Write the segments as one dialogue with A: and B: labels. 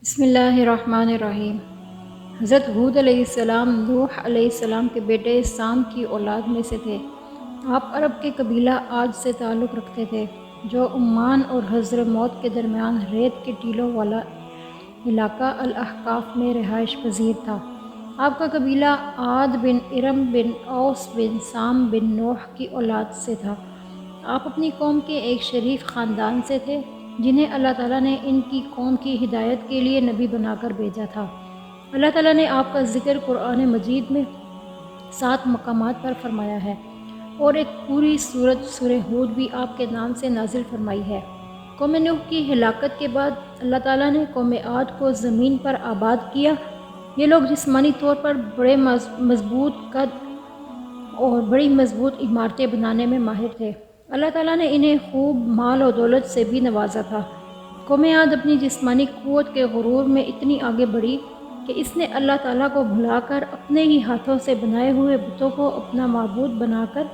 A: بسم اللہ الرحمن الرحیم۔ حضرت ہود علیہ السلام نوح علیہ السلام کے بیٹے سام کی اولاد میں سے تھے۔ آپ عرب کے قبیلہ عاد سے تعلق رکھتے تھے جو عمان اور حضر موت کے درمیان ریت کے ٹیلوں والا علاقہ الاحقاف میں رہائش پذیر تھا۔ آپ کا قبیلہ عاد بن ارم بن اوس بن سام بن نوح کی اولاد سے تھا۔ آپ اپنی قوم کے ایک شریف خاندان سے تھے جنہیں اللہ تعالیٰ نے ان کی قوم کی ہدایت کے لیے نبی بنا کر بھیجا تھا۔ اللہ تعالیٰ نے آپ کا ذکر قرآن مجید میں 7 مقامات پر فرمایا ہے اور ایک پوری سورۃ سورہ ہود بھی آپ کے نام سے نازل فرمائی ہے۔ قوم نوح کی ہلاکت کے بعد اللہ تعالیٰ نے قوم عاد کو زمین پر آباد کیا۔ یہ لوگ جسمانی طور پر بڑے مضبوط قد اور بڑی مضبوط عمارتیں بنانے میں ماہر تھے۔ اللہ تعالیٰ نے انہیں خوب مال و دولت سے بھی نوازا تھا۔ قوم عاد اپنی جسمانی قوت کے غرور میں اتنی آگے بڑھی کہ اس نے اللہ تعالیٰ کو بھلا کر اپنے ہی ہاتھوں سے بنائے ہوئے بتوں کو اپنا معبود بنا کر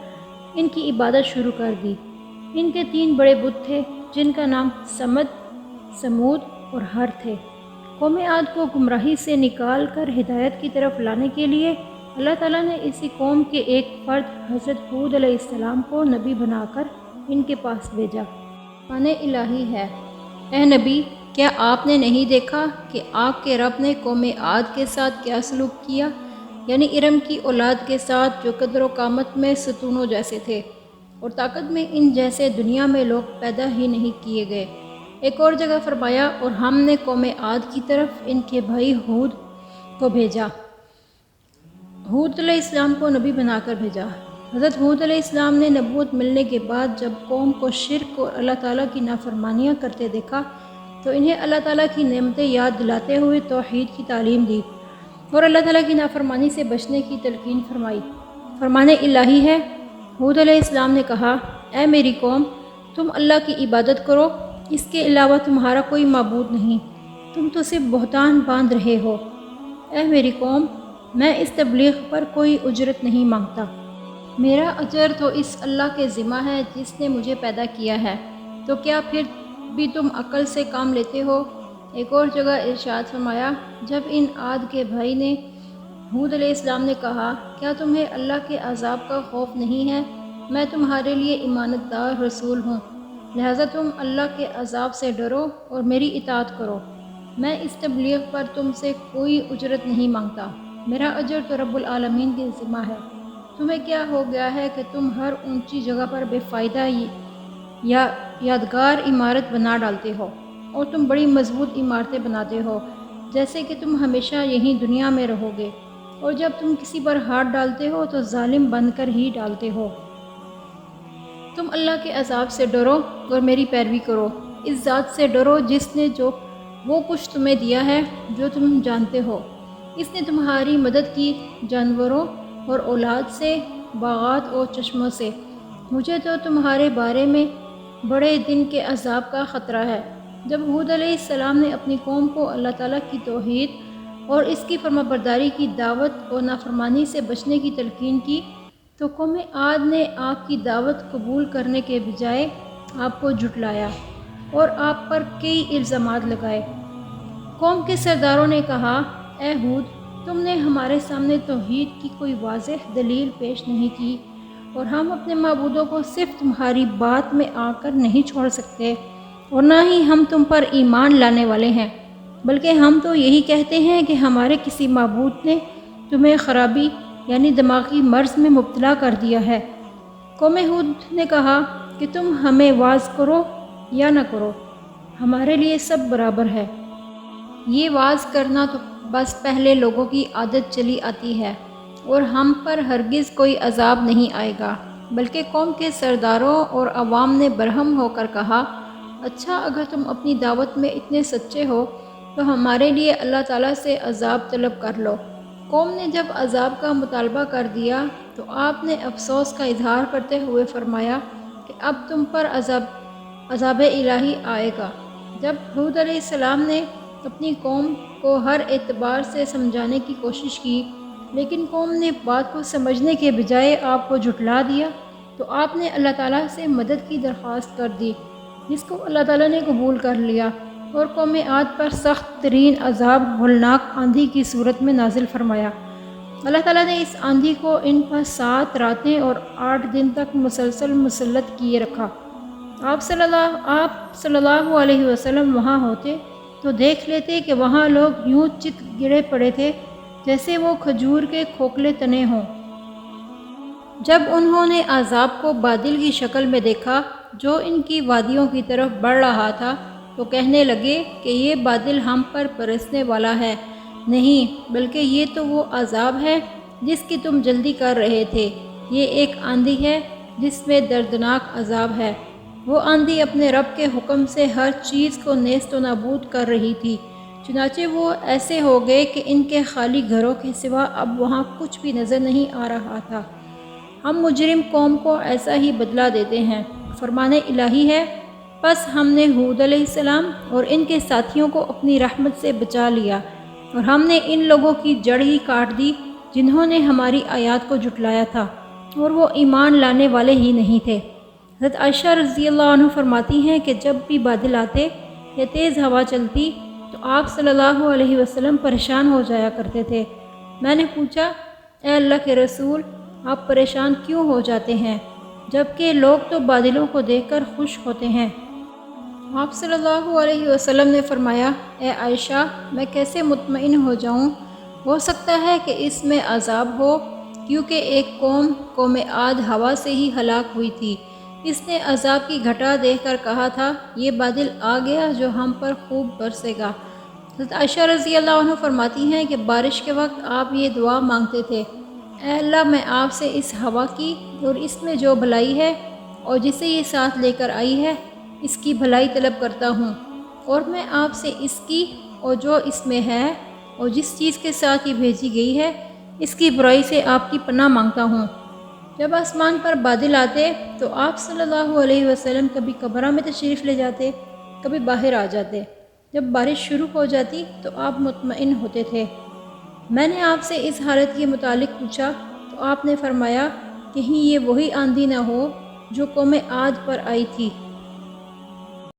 A: ان کی عبادت شروع کر دی۔ ان کے 3 بڑے بت تھے جن کا نام سمد، سمود اور ہر تھے۔ قوم عاد کو گمراہی سے نکال کر ہدایت کی طرف لانے کے لیے اللہ تعالیٰ نے اسی قوم کے ایک فرد حضرت ہود علیہ السلام کو نبی بنا کر ان کے پاس بھیجا۔ فرمان الہی ہے، اے نبی، کیا آپ نے نہیں دیکھا کہ آپ کے رب نے قوم عاد کے ساتھ کیا سلوک کیا، یعنی ارم کی اولاد کے ساتھ جو قدر و قامت میں ستونوں جیسے تھے اور طاقت میں ان جیسے دنیا میں لوگ پیدا ہی نہیں کیے گئے۔ ایک اور جگہ فرمایا، اور ہم نے قوم عاد کی طرف ان کے بھائی ہود کو بھیجا۔ ہود علیہ السلام کو نبی بنا کر بھیجا۔ حضرت ہود علیہ السلام نے نبوت ملنے کے بعد جب قوم کو شرک اور اللہ تعالیٰ کی نافرمانیاں کرتے دیکھا تو انہیں اللہ تعالیٰ کی نعمتیں یاد دلاتے ہوئے توحید کی تعلیم دی اور اللہ تعالیٰ کی نافرمانی سے بچنے کی تلقین فرمائی۔ فرمان الہی ہے، ہود علیہ السلام نے کہا، اے میری قوم، تم اللہ کی عبادت کرو، اس کے علاوہ تمہارا کوئی معبود نہیں، تم تو صرف بہتان باندھ رہے ہو۔ اے میری قوم، میں اس تبلیغ پر کوئی اجرت نہیں مانگتا۔ میرا اجر تو اس اللہ کے ذمہ ہے جس نے مجھے پیدا کیا ہے، تو کیا پھر بھی تم عقل سے کام لیتے ہو؟ ایک اور جگہ ارشاد فرمایا، جب ان عاد کے بھائی نے ہود علیہ السلام نے کہا، کیا تمہیں اللہ کے عذاب کا خوف نہیں ہے؟ میں تمہارے لیے امانت دار رسول ہوں، لہٰذا تم اللہ کے عذاب سے ڈرو اور میری اطاعت کرو۔ میں اس تبلیغ پر تم سے کوئی اجرت نہیں مانگتا، میرا اجر تو رب العالمین کے ذمہ ہے۔ تمہیں کیا ہو گیا ہے کہ تم ہر اونچی جگہ پر بے فائدہ یا یادگار عمارت بنا ڈالتے ہو، اور تم بڑی مضبوط عمارتیں بناتے ہو جیسے کہ تم ہمیشہ یہیں دنیا میں رہو گے، اور جب تم کسی پر ہاتھ ڈالتے ہو تو ظالم بن کر ہی ڈالتے ہو۔ تم اللہ کے عذاب سے ڈرو اور میری پیروی کرو، اس ذات سے ڈرو جس نے وہ کچھ تمہیں دیا ہے جو تم جانتے ہو۔ اس نے تمہاری مدد کی جانوروں اور اولاد سے، باغات اور چشموں سے۔ مجھے تو تمہارے بارے میں بڑے دن کے عذاب کا خطرہ ہے۔ جب ہود علیہ السلام نے اپنی قوم کو اللہ تعالیٰ کی توحید اور اس کی فرمانبرداری کی دعوت اور نافرمانی سے بچنے کی تلقین کی تو قوم عاد نے آپ کی دعوت قبول کرنے کے بجائے آپ کو جھٹلایا اور آپ پر کئی الزامات لگائے۔ قوم کے سرداروں نے کہا، اے ہود، تم نے ہمارے سامنے توحید کی کوئی واضح دلیل پیش نہیں کی، اور ہم اپنے معبودوں کو صرف تمہاری بات میں آ کر نہیں چھوڑ سکتے، اور نہ ہی ہم تم پر ایمان لانے والے ہیں، بلکہ ہم تو یہی کہتے ہیں کہ ہمارے کسی معبود نے تمہیں خرابی یعنی دماغی مرض میں مبتلا کر دیا ہے۔ قوم ہود نے کہا کہ تم ہمیں واعظ کرو یا نہ کرو، ہمارے لیے سب برابر ہے۔ یہ واعظ کرنا تو بس پہلے لوگوں کی عادت چلی آتی ہے، اور ہم پر ہرگز کوئی عذاب نہیں آئے گا۔ بلکہ قوم کے سرداروں اور عوام نے برہم ہو کر کہا، اچھا، اگر تم اپنی دعوت میں اتنے سچے ہو تو ہمارے لیے اللہ تعالیٰ سے عذاب طلب کر لو۔ قوم نے جب عذاب کا مطالبہ کر دیا تو آپ نے افسوس کا اظہار کرتے ہوئے فرمایا کہ اب تم پر عذاب الہی آئے گا۔ جب ہود علیہ السلام نے اپنی قوم کو ہر اعتبار سے سمجھانے کی کوشش کی لیکن قوم نے بات کو سمجھنے کے بجائے آپ کو جھٹلا دیا تو آپ نے اللہ تعالیٰ سے مدد کی درخواست کر دی، جس کو اللہ تعالیٰ نے قبول کر لیا۔ اور قوم عاد پر سخت ترین عذاب ہولناک آندھی کی صورت میں نازل فرمایا۔ اللہ تعالیٰ نے اس آندھی کو ان پر 7 راتیں اور 8 دن تک مسلسل مسلط کیے رکھا۔ آپ صلی اللہ علیہ وسلم وہاں ہوتے تو دیکھ لیتے کہ وہاں لوگ یوں چت گرے پڑے تھے جیسے وہ کھجور کے کھوکھلے تنے ہوں۔ جب انہوں نے عذاب کو بادل کی شکل میں دیکھا جو ان کی وادیوں کی طرف بڑھ رہا تھا تو کہنے لگے کہ یہ بادل ہم پر برسنے والا ہے، نہیں بلکہ یہ تو وہ عذاب ہے جس کی تم جلدی کر رہے تھے۔ یہ ایک آندھی ہے جس میں دردناک عذاب ہے۔ وہ آندھی اپنے رب کے حکم سے ہر چیز کو نیست و نابود کر رہی تھی، چنانچہ وہ ایسے ہو گئے کہ ان کے خالی گھروں کے سوا اب وہاں کچھ بھی نظر نہیں آ رہا تھا۔ ہم مجرم قوم کو ایسا ہی بدلہ دیتے ہیں، فرمان الہی ہے۔ پس ہم نے ہود علیہ السلام اور ان کے ساتھیوں کو اپنی رحمت سے بچا لیا، اور ہم نے ان لوگوں کی جڑ ہی کاٹ دی جنہوں نے ہماری آیات کو جھٹلایا تھا اور وہ ایمان لانے والے ہی نہیں تھے۔ حضرت عائشہ رضی اللہ عنہ فرماتی ہیں کہ جب بھی بادل آتے یا تیز ہوا چلتی تو آپ صلی اللہ علیہ وسلم پریشان ہو جایا کرتے تھے۔ میں نے پوچھا، اے اللہ کے رسول، آپ پریشان کیوں ہو جاتے ہیں جبکہ لوگ تو بادلوں کو دیکھ کر خوش ہوتے ہیں؟ آپ صلی اللہ علیہ وسلم نے فرمایا، اے عائشہ، میں کیسے مطمئن ہو جاؤں؟ ہو سکتا ہے کہ اس میں عذاب ہو، کیونکہ ایک قوم عاد ہوا سے ہی ہلاک ہوئی تھی۔ اس نے عذاب کی گھٹا دیکھ کر کہا تھا، یہ بادل آ گیا جو ہم پر خوب برسے گا۔ حضرت عائشہ رضی اللہ عنہ فرماتی ہیں کہ بارش کے وقت آپ یہ دعا مانگتے تھے، اے اللہ، میں آپ سے اس ہوا کی اور اس میں جو بھلائی ہے اور جسے یہ ساتھ لے کر آئی ہے اس کی بھلائی طلب کرتا ہوں، اور میں آپ سے اس کی اور جو اس میں ہے اور جس چیز کے ساتھ یہ بھیجی گئی ہے اس کی برائی سے آپ کی پناہ مانگتا ہوں۔ جب آسمان پر بادل آتے تو آپ صلی اللہ علیہ وسلم کبھی قبرہ میں تشریف لے جاتے، کبھی باہر آ جاتے۔ جب بارش شروع ہو جاتی تو آپ مطمئن ہوتے تھے۔ میں نے آپ سے اس حالت کے متعلق پوچھا تو آپ نے فرمایا، کہیں یہ وہی آندھی نہ ہو جو قوم عاد پر آئی تھی۔